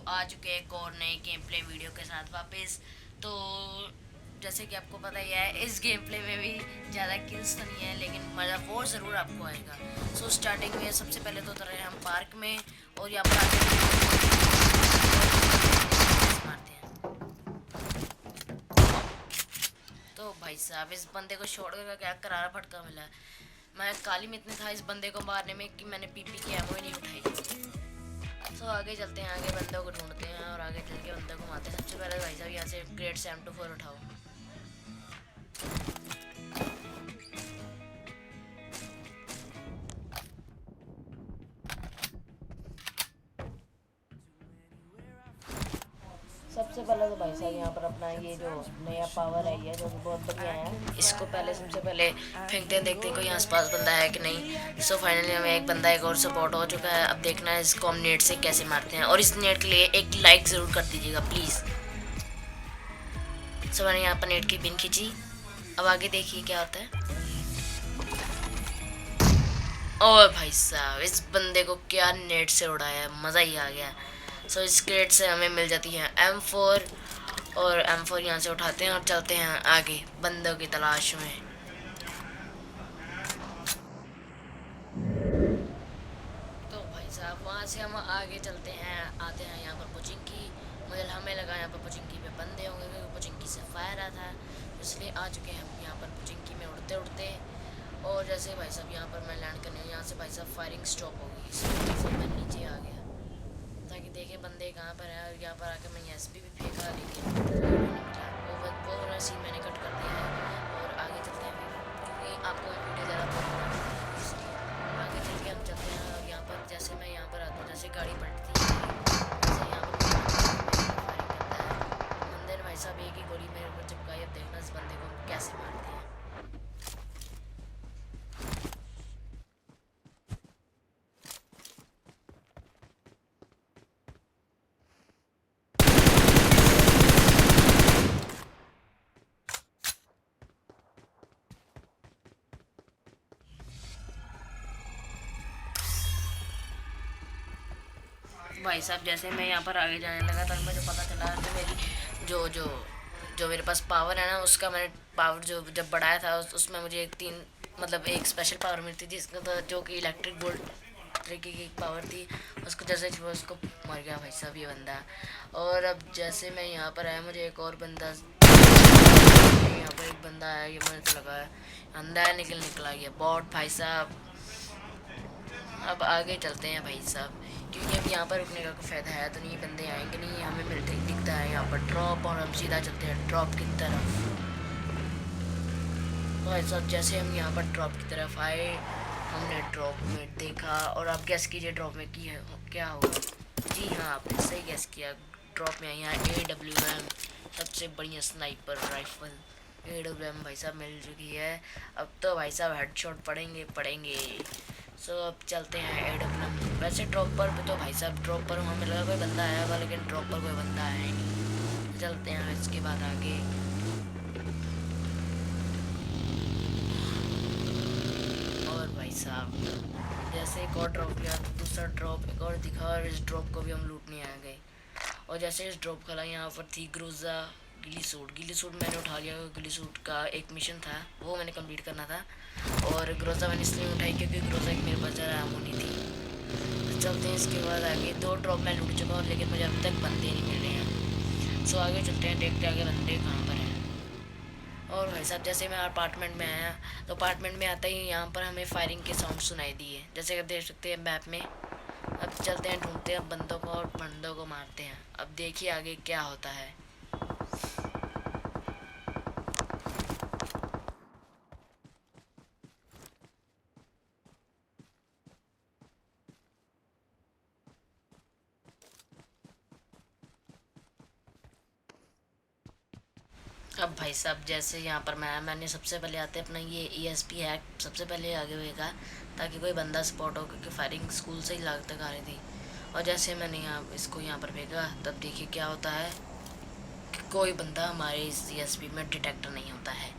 आ चुके हैं एक और नए गेम प्ले वीडियो के साथ वापस। तो जैसे कि आपको पता ही है, इस गेम प्ले में भी ज़्यादा किल्स तो नहीं है, लेकिन मज़ा वो ज़रूर आपको आएगा। सो स्टार्टिंग में सबसे पहले तो उतर रहे हैं हम पार्क में, और यहाँ पर मारते हैं। तो भाई साहब, इस बंदे को छोड़ कर क्या करारा फटका मिला है। मैं काली में इतने था इस बंदे को मारने में कि मैंने पीपी की एमओ ही नहीं उठाई। तो आगे चलते हैं, आगे बंदों को ढूंढते हैं और आगे चल के बंदों को मारते हैं। सबसे पहले भाई साहब यहाँ से ग्रेड से M24 उठाओ। सबसे पहले तो भाई साहब यहाँ पर अपना ये जो नया पावर है, ये जो कि बहुत बढ़िया है, इसको पहले सबसे पहले फेंकते हैं, देखते हैं कोई आसपास बंदा है कि नहीं। सो फाइनली हमें एक बंदा एक और सपोर्ट हो चुका है। अब देखना है इसको हम नेट से कैसे मारते हैं, और इस नेट के लिए एक लाइक ज़रूर कर दीजिएगा प्लीज़। सो मैंने यहाँ पर नेट की पिन खींची। अब आगे देखिए क्या होता है। और भाई साहब, इस बंदे को क्या नेट से उड़ाया, मज़ा ही आ गया। सो इस क्रेट से हमें मिल जाती है M4, और M4 यहाँ से उठाते हैं और चलते हैं आगे बंदों की तलाश में। तो भाई साहब वहाँ से हम आगे चलते हैं, आते हैं यहाँ पर पुचिंकी। मुझे हमें लगा यहाँ पर पुचिंकी पे बंदे होंगे, क्योंकि पुचिंकी से फायर आता है, इसलिए आ चुके हैं हम यहाँ पर पुचिंकी में उड़ते उड़ते। और जैसे भाई साहब यहाँ पर मैं लैंड करने, यहाँ से भाई साहब फायरिंग स्टॉप होगी, इसलिए मैं नीचे आ गया ताकि देखे बंदे कहाँ पर है। और यहाँ पर आकर मैं एसपी भी फेंका, लेकिन वो वाला सीन मैंने कट कर दिया है। और आगे चलते हैं क्योंकि आपको वीडियो ज़्यादा बोलना है, इसलिए आगे चल के हम चलते हैं। और यहाँ पर जैसे मैं यहाँ पर आता हूँ, जैसे गाड़ी पलटती है, जैसे यहाँ पर फायरिंग करता है बंदे ने, भाई साहब एक ही गोली मेरे ऊपर चिपकाई। अब देखना इस बंदे को कैसे मारते हैं। भाई साहब जैसे मैं यहाँ पर आगे जाने लगा, तब मुझे पता चला कि मेरी जो जो जो मेरे पास पावर है ना, उसका मैंने पावर जो जब बढ़ाया था उसमें मुझे एक तीन मतलब एक स्पेशल पावर मिलती थी, जिसका तो जो कि इलेक्ट्रिक बोल्ट तरीके की पावर थी। उसको जैसे उसको मर गया भाई साहब ये बंदा। और अब जैसे मैं यहाँ पर आया, मुझे एक और बंदा, यहाँ पर एक बंदा आया, ये मुझे तो लगा है अंधा है, निकला ये बॉट भाई साहब। अब आगे चलते हैं भाई साहब, क्योंकि अब यहाँ पर रुकने का कोई फ़ायदा है तो नहीं, बंदे आएंगे नहीं। हमें मिलते ही दिखता है यहाँ पर ड्रॉप, और हम सीधा चलते हैं ड्रॉप की तरफ। भाई साहब जैसे हम यहाँ पर ड्रॉप की तरफ आए, हमने ड्रॉप में देखा, और आप गैस कीजिए ड्रॉप में की है क्या होगा। जी हाँ, आपने सही गैस किया। ड्रॉप में यहाँ AWM सबसे बढ़िया स्नाइपर राइफल AWM भाई साहब मिल चुकी है। अब तो भाई साहब हेडशॉट पड़ेंगे पड़ेंगे। सो अब चलते हैं AWM। वैसे ड्रॉप पर तो भाई साहब ड्रॉप पर हमें लगा कोई बंदा आया होगा, लेकिन ड्रॉप पर कोई बंदा आया ही नहीं। चलते हैं इसके बाद आगे। और भाई साहब जैसे एक और ड्रॉप गया तो दूसरा ड्रॉप एक और दिखा, और इस ड्रॉप को भी हम लूटने आ गए। और जैसे इस ड्रॉप खला, यहाँ पर थी ग्रोजा गिली सूट मैंने उठा लिया। गिली सूट का एक मिशन था, वो मैंने कंप्लीट करना था। और ग्रोजा मैंने इसलिए उठाई क्योंकि ग्रोजा एक मेरे पास ज़रा आम होनी थी। तो चलते हैं इसके बाद आगे। दो ड्रॉप मैं लूट चुका हूँ, लेकिन मुझे अभी तक बंदे नहीं मिल रहे हैं। सो आगे चलते हैं, देखते हैं आगे बंदे कहाँ पर हैं। और भाई साहब जैसे मैं अपार्टमेंट में आया, तो अपार्टमेंट में आता ही यहाँ पर हमें फायरिंग के साउंड सुनाई दिए, जैसे आप देख सकते हैं मैप में। अब चलते हैं, ढूंढते हैं बंदों को और बंदों को मारते हैं। अब देखिए आगे क्या होता है। अब भाई साहब जैसे यहाँ पर मैंने सबसे पहले आते अपना ये ESP हैक सबसे पहले आगे हुएगा, ताकि कोई बंदा स्पॉट हो, क्योंकि फायरिंग स्कूल से ही लाग तक आ रही थी। और जैसे मैंने यहाँ इसको यहाँ पर फेंका, तब देखिए क्या होता है कि कोई बंदा हमारे इस ESP में डिटेक्टर नहीं होता है।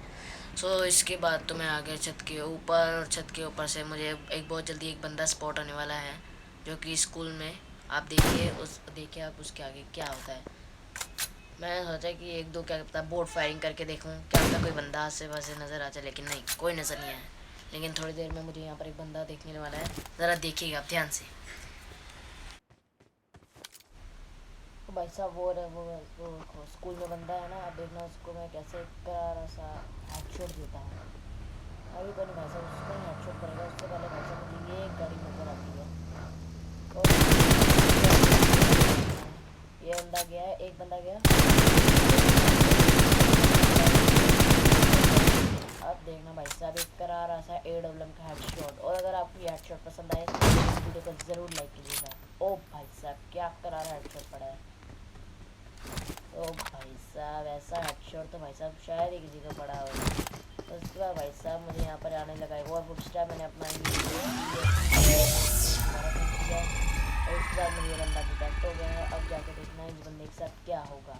सो इसके बाद तो मैं आ गया छत के ऊपर, और छत के ऊपर से मुझे एक बहुत जल्दी एक बंदा स्पॉट होने वाला है, जो कि स्कूल में आप देखिए आप उसके आगे क्या होता है। मैं सोचा कि एक दो क्या पता बोर्ड फायरिंग करके देखूं, क्या पता कोई बंदा आसे पासे नज़र आ जाए, लेकिन नहीं, कोई नज़र नहीं आया। लेकिन थोड़ी देर में मुझे यहाँ पर एक बंदा देखने वाला है, ज़रा देखिएगा आप ध्यान से। तो भाई साहब वो स्कूल में बंदा है ना, अब देखना उसको मैं कैसे करारा सा हेडशॉट देता हूँ। अभी तो नहीं भाई साहब, उसको नहीं हेडशॉट करेगा, उससे पहले भाई साहब मुझे ये एक गाड़ी नज़र आती है। और ये बंदा गया है, एक बंदा गया। अब देखना भाई साहब एक करारा सा AWM का हेडशॉट। और अगर आपको ये हेडशॉट पसंद आए तो इस वीडियो को ज़रूर लाइक कीजिएगा। ओ भाई साहब क्या करारा हेडशॉट पड़ा है। ओ भाई साहब ऐसा हेडशॉट तो भाई साहब शायद ही किसी को पड़ा हो। तो उसके बाद भाई साहब मुझे यहाँ पर आने लगा एक और फुटस्टेप। मैंने अपना किया और उसके बाद मुझे ये बंदा डिटेक्ट हो गया है। अब जाके देखना है इस बंदे के साथ क्या होगा।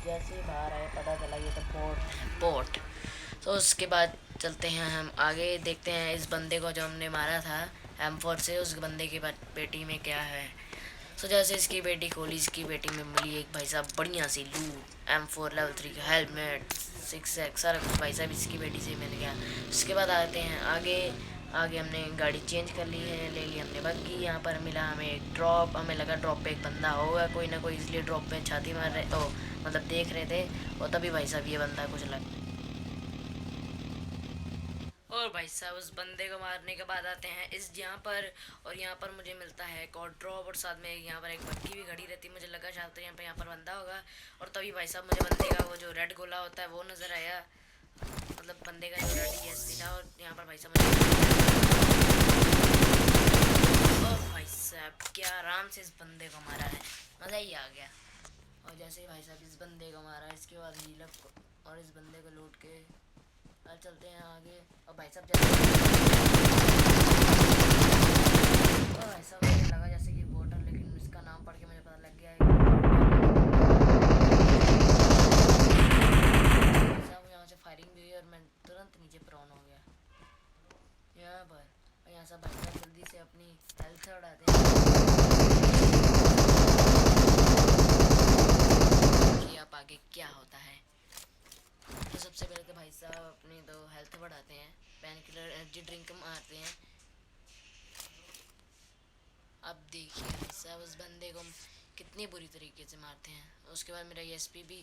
जैसे ही बाहर आए पता चला ये तो बोट। तो उसके बाद चलते हैं हम आगे, देखते हैं इस बंदे को जो हमने मारा था M4 से, उस बंदे की बेटी में क्या है। तो जैसे इसकी बेटी खोली, इसकी बेटी में मिली एक भाई साहब बढ़िया सी लूट, M4 लेवल 3 का हेलमेट, 6x सारा कुछ भाई साहब इसकी बेटी से मिल गया। उसके बाद आते हैं आगे। आगे हमने गाड़ी चेंज कर ली है, ले ली हमने बग्गी। यहाँ पर मिला हमें एक ड्रॉप, हमें लगा ड्रॉप पे एक बंदा होगा कोई ना कोई, इसलिए ड्रॉप पे छाती मार रहे ओ मतलब देख रहे थे। और तभी भाई साहब ये बंदा कुछ लग। और भाई साहब उस बंदे को मारने के बाद आते हैं इस यहाँ पर। और यहाँ पर मुझे मिलता है एक और ड्रॉप, और साथ में यहाँ पर एक बग्गी भी खड़ी रहती है। मुझे लगा शायद यहाँ पर बंदा होगा। और तभी भाई साहब मुझे बंदे का वो जो रेड गोला होता है वो नज़र आया, मतलब बंदे का जो रेड ESP था। और यहाँ पर भाई साहब और भाई साहब क्या आराम से इस बंदे को मारा है, मज़ा ही आ गया। और जैसे ही भाई साहब इस बंदे को मारा, इसके बाद हीलर को और इस बंदे को लूट के अब चलते हैं आगे। और भाई साहब और भाई साहब मुझे लगा जैसे कि वोटर, लेकिन इसका नाम पढ़ के मुझे पता लग गया है साहब यहाँ से फायरिंग भी हुई और मैं तुरंत नीचे प्रोन हो गया यहाँ पर। और यहाँ सब भाई साहब जल्दी से अपनी हेल्थ उड़ाते हैं कि आप आगे क्या होता है। तो सबसे पहले तो भाई साहब अपनी तो हेल्थ बढ़ाते हैं, पेन किलर एनर्जी ड्रिंक मारते हैं। अब देखिए भाई साहब उस बंदे को कितनी बुरी तरीके से मारते हैं। उसके बाद मेरा ESP भी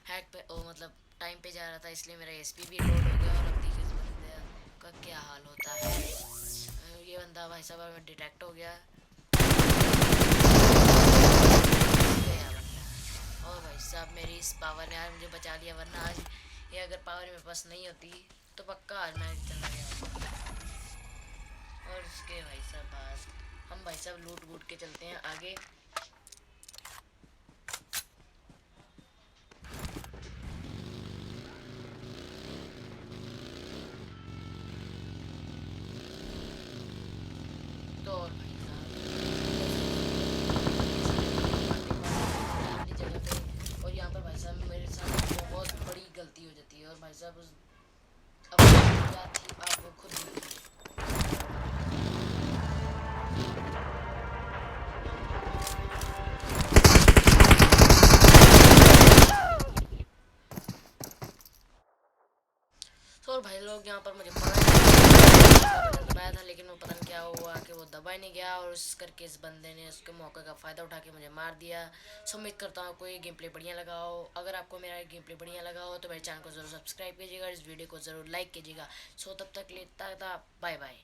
हैक पे मतलब टाइम पे जा रहा था, इसलिए मेरा ESP भी लोड हो गया। और अब देखिए इस बंदे का क्या हाल होता है। ये बंदा भाई साहब डिटेक्ट हो गया गया बंदा। और भाई साहब मेरी इस पावर ने आज मुझे बचा लिया, वरना आज ये अगर पावर मेरे पास नहीं होती तो पक्का आज मैं चला गया होता। और उसके भाई साहब बाद हम भाई साहब लूट वूट के चलते हैं आगे। तो और भाई साहब अपनी जगह पे, और यहाँ पर भाई साहब मेरे साथ बहुत बड़ी गलती हो जाती है। और भाई साहब उस अब क्या थी आप वो खुद देखिए। तो और भाई लोग यहाँ पर मुझे बटन दबाया था, लेकिन वो पता नहीं क्या हुआ कि वो दबा ही नहीं गया। और उस करके इस बंदे ने उसके मौके का फ़ायदा उठा के मुझे मार दिया। सो उम्मीद करता हूँ आपको ये गेम प्ले बढ़िया लगा हो। अगर आपको मेरा गेम प्ले बढ़िया लगा हो तो मेरे चैनल को ज़रूर सब्सक्राइब कीजिएगा, इस वीडियो को ज़रूर लाइक कीजिएगा। सो तब तक लेता था, बाय बाय।